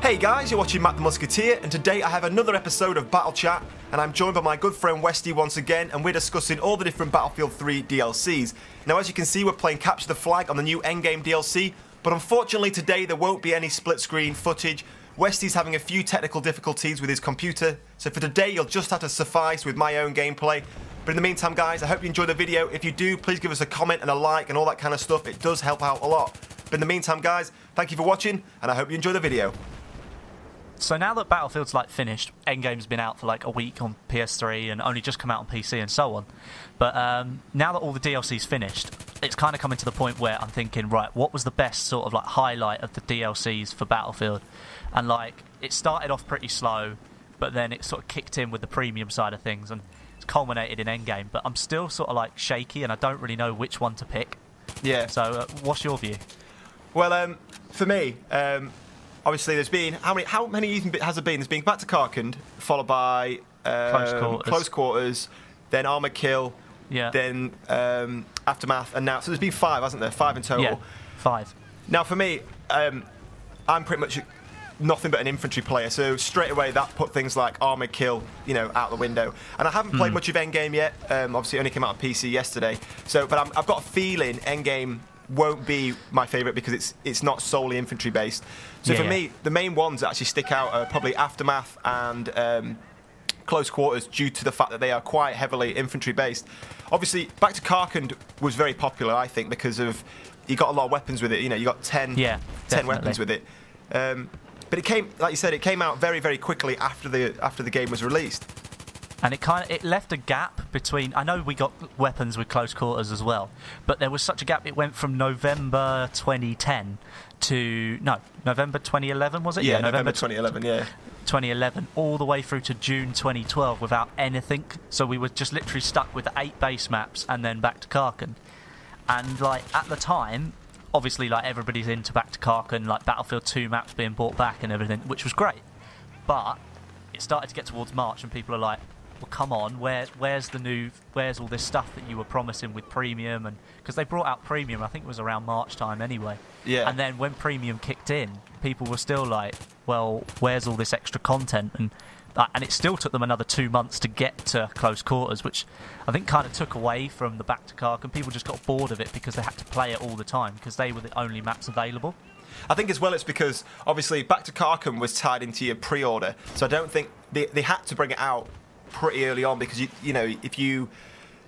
Hey guys, you're watching Matt the Musketeer, and today I have another episode of BattleChat, and I'm joined by my good friend Westy once again, and we're discussing all the different Battlefield 3 DLCs. Now, as you can see, we're playing Capture the Flag on the new Endgame DLC, but unfortunately today there won't be any split-screen footage. Westy's having a few technical difficulties with his computer, so for today you'll just have to suffice with my own gameplay. But in the meantime, guys, I hope you enjoyed the video. If you do, please give us a comment and a like and all that kind of stuff. It does help out a lot. But in the meantime, guys, thank you for watching, and I hope you enjoy the video. So now that Battlefield's like finished, Endgame's been out for like a week on PS3 and only just come out on PC and so on. But now that all the DLC's finished, it's kind of coming to the point where I'm thinking, right, what was the best sort of like highlight of the DLCs for Battlefield? And like, it started off pretty slow, but then it sort of kicked in with the premium side of things and it's culminated in Endgame. But I'm still sort of like shaky and I don't really know which one to pick. Yeah. So what's your view? Well, for me, obviously, there's been how many has there been? There's been Back to Karkand, followed by Close Quarters, then Armored Kill, yeah, then Aftermath, and now so there's been 5, hasn't there? 5 in total. Yeah, 5. Now for me, I'm pretty much nothing but an infantry player, so straight away that put things like Armored Kill, out the window. And I haven't played much of Endgame yet. Obviously, it only came out on PC yesterday. So, but I've got a feeling Endgame won't be my favourite because it's not solely infantry based. So for me, the main ones that actually stick out are probably Aftermath and Close Quarters, due to the fact that they are quite heavily infantry based. Obviously, Back to Karkand was very popular, I think, because of you got a lot of weapons with it. You got 10 weapons with it. But it came, like you said, it came out very, very quickly after the game was released. And it left a gap between. I know we got weapons with Close Quarters as well, but there was such a gap. It went from November 2010 to November 2011, was it? Yeah, November 2011. Yeah, 2011, all the way through to June 2012 without anything. So we were just literally stuck with the 8 base maps and then Back to Karkand. And like at the time, obviously, like everybody's into Back to Karkand, like Battlefield 2 maps being brought back and everything, which was great. But it started to get towards March, and people are like, well, come on, where's all this stuff that you were promising with Premium? And because they brought out Premium, I think it was around March time anyway. Yeah. And then when Premium kicked in, people were still like, well, where's all this extra content? And it still took them another 2 months to get to Close Quarters, which I think kind of took away from the Back to Karkand. People just got bored of it because they had to play it all the time because they were the only maps available. I think as well it's because obviously Back to Karkand was tied into your pre-order, so I don't think they had to bring it out pretty early on because if you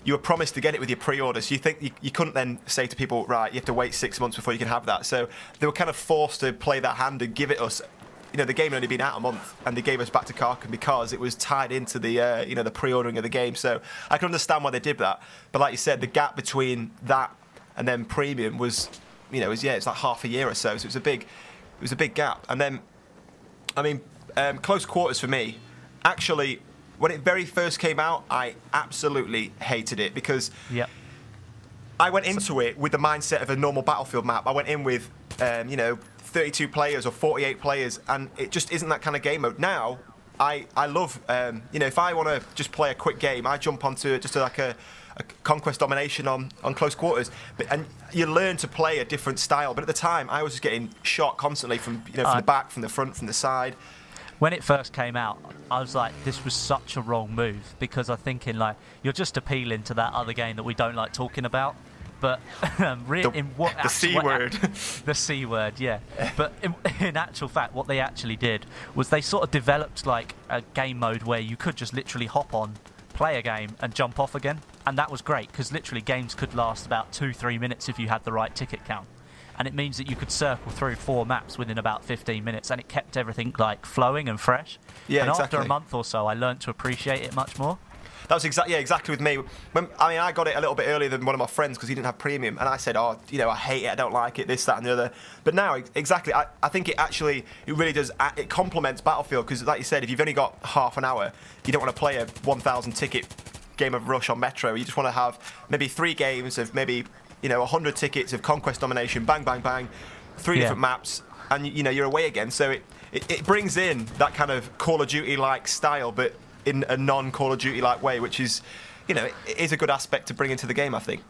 were promised to get it with your pre-order, so you think you couldn't then say to people, right, you have to wait 6 months before you can have that. So they were kind of forced to play that hand and give it us. The game had only been out a month, and they gave us Back to Karkand because it was tied into the the pre-ordering of the game. So I can understand why they did that. But like you said, the gap between that and then Premium was, it's like half a year or so. So it was a big gap. And then, Close Quarters for me, actually, when it very first came out, I absolutely hated it because I went into it with the mindset of a normal Battlefield map. I went in with, 32 players or 48 players, and it just isn't that kind of game mode. Now, I love, if I want to just play a quick game, I jump onto just like a Conquest Domination on Close Quarters, and you learn to play a different style. But at the time, I was just getting shot constantly from from the back, from the front, from the side. When it first came out, I was like, this was such a wrong move, because I'm thinking, like, you're just appealing to that other game that we don't like talking about. But the C word. The C word, yeah. But in actual fact, what they actually did was they sort of developed like a game mode where you could just literally hop on, play a game, and jump off again. And that was great, because literally games could last about 2-3 minutes if you had the right ticket count. And it means that you could circle through 4 maps within about 15 minutes, and it kept everything like flowing and fresh. Yeah, and exactly. After a month or so, I learned to appreciate it much more. That was exactly with me. I got it a little bit earlier than one of my friends because he didn't have Premium, and I said, I hate it, I don't like it, this, that, and the other. But now, exactly, I think it really does. It complements Battlefield because, like you said, if you've only got half an hour, you don't want to play a 1,000 ticket game of Rush on Metro. You just want to have maybe 3 games of maybe 100 tickets of Conquest Domination, bang, bang, bang, 3 different maps, and you're away again. So it brings in that kind of Call of Duty-like style, but in a non-Call of Duty-like way, which is, it is a good aspect to bring into the game, I think.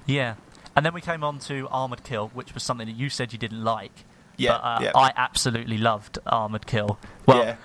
Yeah. And then we came on to Armored Kill, which was something that you said you didn't like. Yeah, but I absolutely loved Armoured Kill. Well,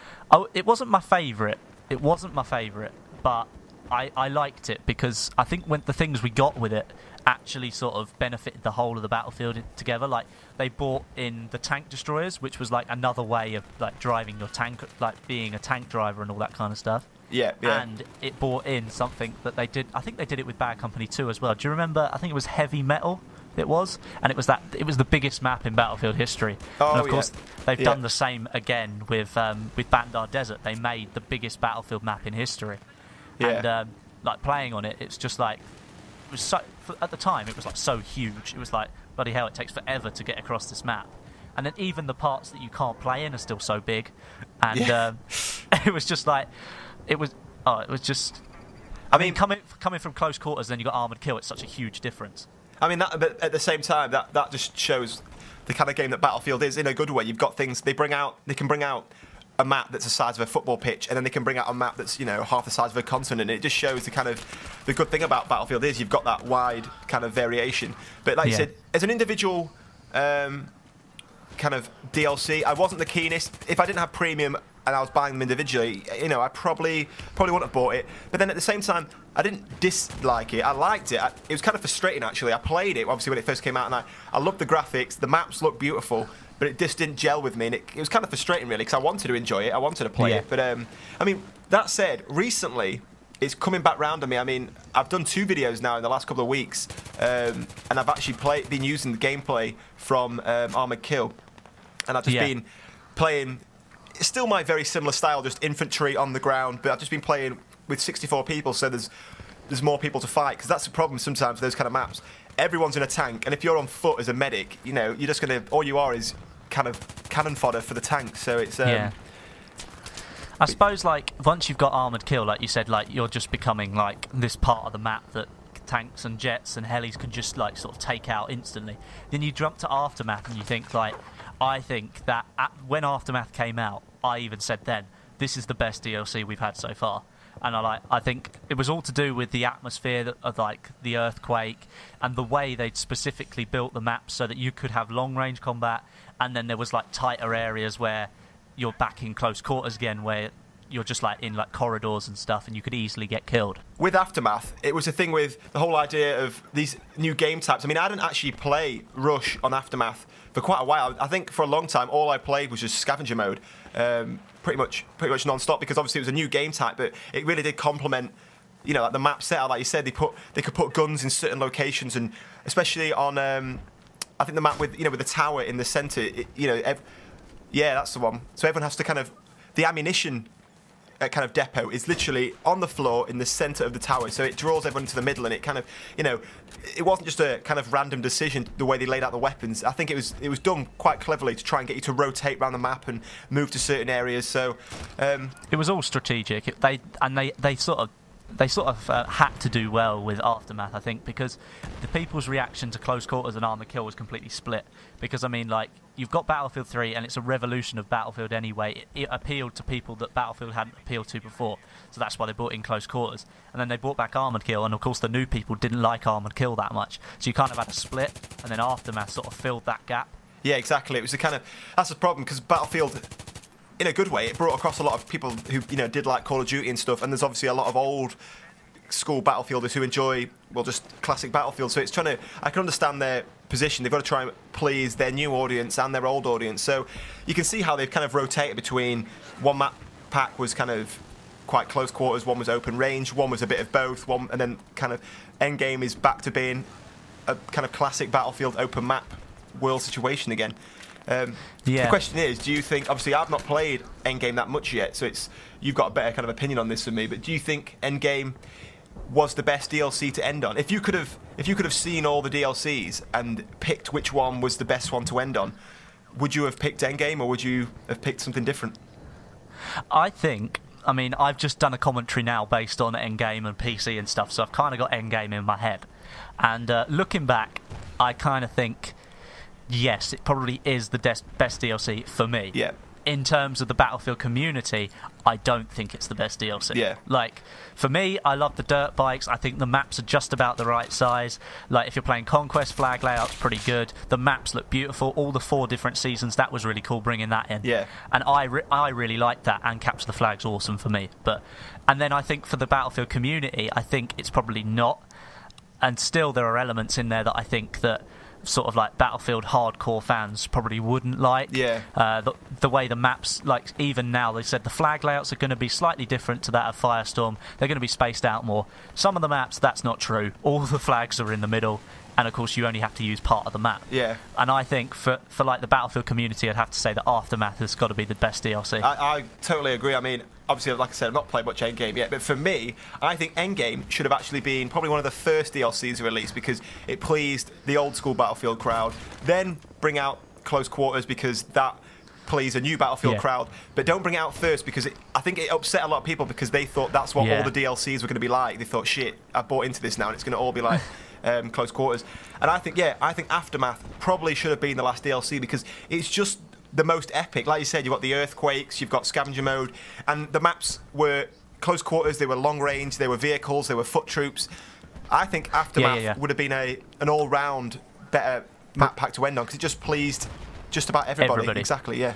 it wasn't my favourite. It wasn't my favourite, but I liked it because I think when the things we got with it actually sort of benefited the whole of the battlefield together. Like, they brought in the tank destroyers, which was like another way of like driving your tank, like being a tank driver and all that kind of stuff. Yeah. And it brought in something that they did. I think they did it with Bad Company 2 as well. Do you remember? I think it was Heavy Metal. It was, and it was the biggest map in Battlefield history. And of course, they've done the same again with Bandar Desert. They made the biggest Battlefield map in history. Yeah. And like playing on it, it's just like it was so. At the time, it was like so huge. It was like, bloody hell, it takes forever to get across this map. And then even the parts that you can't play in are still so big. And it was just like, it was just. I mean, coming from close quarters, then you got Armoured Kill. It's such a huge difference. I mean, but at the same time, that just shows the kind of game that Battlefield is in a good way. You've got things they can bring out a map that's the size of a football pitch, and then they can bring out a map that's, you know, half the size of a continent. It just shows the good thing about Battlefield is you've got that wide kind of variation. But like you said, as an individual kind of DLC, I wasn't the keenest. If I didn't have premium and I was buying them individually, you know, I probably wouldn't have bought it. But then at the same time, I didn't dislike it. I liked it. It was kind of frustrating, actually. I played it, obviously, when it first came out, and I loved the graphics. The maps looked beautiful, but it just didn't gel with me. And it was kind of frustrating, really, because I wanted to enjoy it. I wanted to play it. But, I mean, that said, recently, it's coming back round to me. I mean, I've done 2 videos now in the last couple of weeks, and I've actually been using the gameplay from Armoured Kill. And I've just been playing... It's still my very similar style, just infantry on the ground, but I've just been playing with 64 people, so there's more people to fight, because that's the problem sometimes with those kind of maps. Everyone's in a tank, and if you're on foot as a medic, you know, you're just going to... All you are is kind of cannon fodder for the tank, so it's... I suppose, like, once you've got Armoured Kill, like you said, like, you're just becoming, like, this part of the map that tanks and jets and helis can just, like, sort of take out instantly. Then you jump to Aftermath and you think, like... I think that when Aftermath came out, I even said then, this is the best DLC we've had so far. And I think it was all to do with the atmosphere of like the earthquake and the way they'd specifically built the map so that you could have long range combat, and then there was like tighter areas where you're back in close quarters again, where you're just like in like corridors and stuff, and you could easily get killed. With Aftermath, it was a thing with the whole idea of these new game types. I mean, I didn't actually play Rush on Aftermath for quite a while. I think for a long time, all I played was just scavenger mode, pretty much non-stop, because obviously it was a new game type, but it really did complement, you know, like the map setup. Like you said, they could put guns in certain locations, and especially on, I think the map with the tower in the centre, that's the one. So everyone has to kind of, the ammunition kind of depot is literally on the floor in the centre of the tower, so it draws everyone into the middle, and it kind of, you know, it wasn't just a kind of random decision the way they laid out the weapons. I think it was done quite cleverly to try and get you to rotate around the map and move to certain areas. So it was all strategic. They sort of had to do well with Aftermath, I think, because the people's reaction to Close Quarters and Armoured Kill was completely split. Because, I mean, like, you've got Battlefield 3, and it's a revolution of Battlefield anyway. It appealed to people that Battlefield hadn't appealed to before, so that's why they brought in Close Quarters. And then they brought back Armoured Kill, and of course the new people didn't like Armoured Kill that much, so you kind of had a split, and then Aftermath sort of filled that gap. Yeah, exactly. It was that's the problem, because Battlefield, in a good way, it brought across a lot of people who, you know, did like Call of Duty and stuff, and there's obviously a lot of old school Battlefielders who enjoy, well, just classic Battlefield. So it's I can understand their position. They've got to try and please their new audience and their old audience. So you can see how they've kind of rotated between one map pack was kind of quite close quarters, one was open range, one was a bit of both, and then kind of Endgame is back to being a kind of classic Battlefield open map world situation again. The question is, do you think, obviously I've not played Endgame that much yet, so you've got a better kind of opinion on this than me, but do you think Endgame was the best DLC to end on? If you could have seen all the DLCs and picked which one was the best one to end on, would you have picked Endgame, or would you have picked something different? I think, I mean, I've just done a commentary now based on Endgame and PC and stuff, so I've kind of got Endgame in my head. And looking back, I kind of think, yes, it probably is the best DLC for me. Yeah. in terms of the Battlefield community, I don't think it's the best DLC. Yeah. Like, for me, I love the dirt bikes. I think the maps are just about the right size. Like, if you're playing Conquest, flag layout's pretty good. The maps look beautiful. All the 4 different seasons, that was really cool bringing that in. Yeah. And I really liked that, and Capture the Flag's awesome for me. And then I think for the Battlefield community, I think it's probably not. And still, there are elements in there that I think that sort of like Battlefield hardcore fans probably wouldn't like. Yeah. The way the maps, like even now, they said the flag layouts are going to be slightly different to that of Firestorm. They're going to be spaced out more. Some of the maps, that's not true. All the flags are in the middle, and of course you only have to use part of the map. Yeah. And I think for like the Battlefield community, I'd have to say that Aftermath has got to be the best DLC. I totally agree. I mean, obviously, like I said, I've not played much Endgame yet, but for me, I think Endgame should have actually been probably one of the first DLCs released because it pleased the old school Battlefield crowd. Then bring out Close Quarters because that pleased a new Battlefield crowd, but don't bring it out first because I think it upset a lot of people because they thought that's what all the DLCs were going to be like. They thought, shit, I bought into this now and it's going to all be like Close Quarters. And I think Aftermath probably should have been the last DLC because it's just the most epic. Like you said, you've got the earthquakes, you've got scavenger mode, and the maps were Close Quarters, they were long range, they were vehicles, they were foot troops. I think Aftermath would have been an all-round better map pack to end on because it just pleased just about everybody. Exactly, yeah.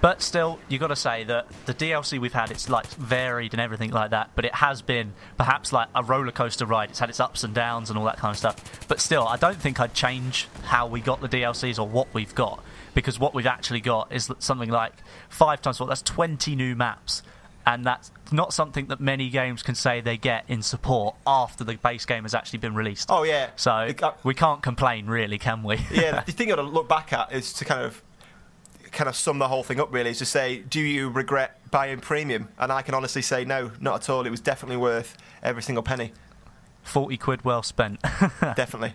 But still, you've got to say that the DLC we've had, it's like varied and everything like that, but it has been perhaps like a roller coaster ride. It's had its ups and downs and all that kind of stuff. But still, I don't think I'd change how we got the DLCs or what we've got, because what we've actually got is something like 5 times 4. That's 20 new maps. And that's not something that many games can say they get in support after the base game has actually been released. Oh, yeah. So we can't complain, really, can we? Yeah, the thing you've got to look back at is to kind of sum the whole thing up, really, is to say, do you regret buying Premium? And I can honestly say no, not at all. It was definitely worth every single penny. 40 quid well spent. Definitely.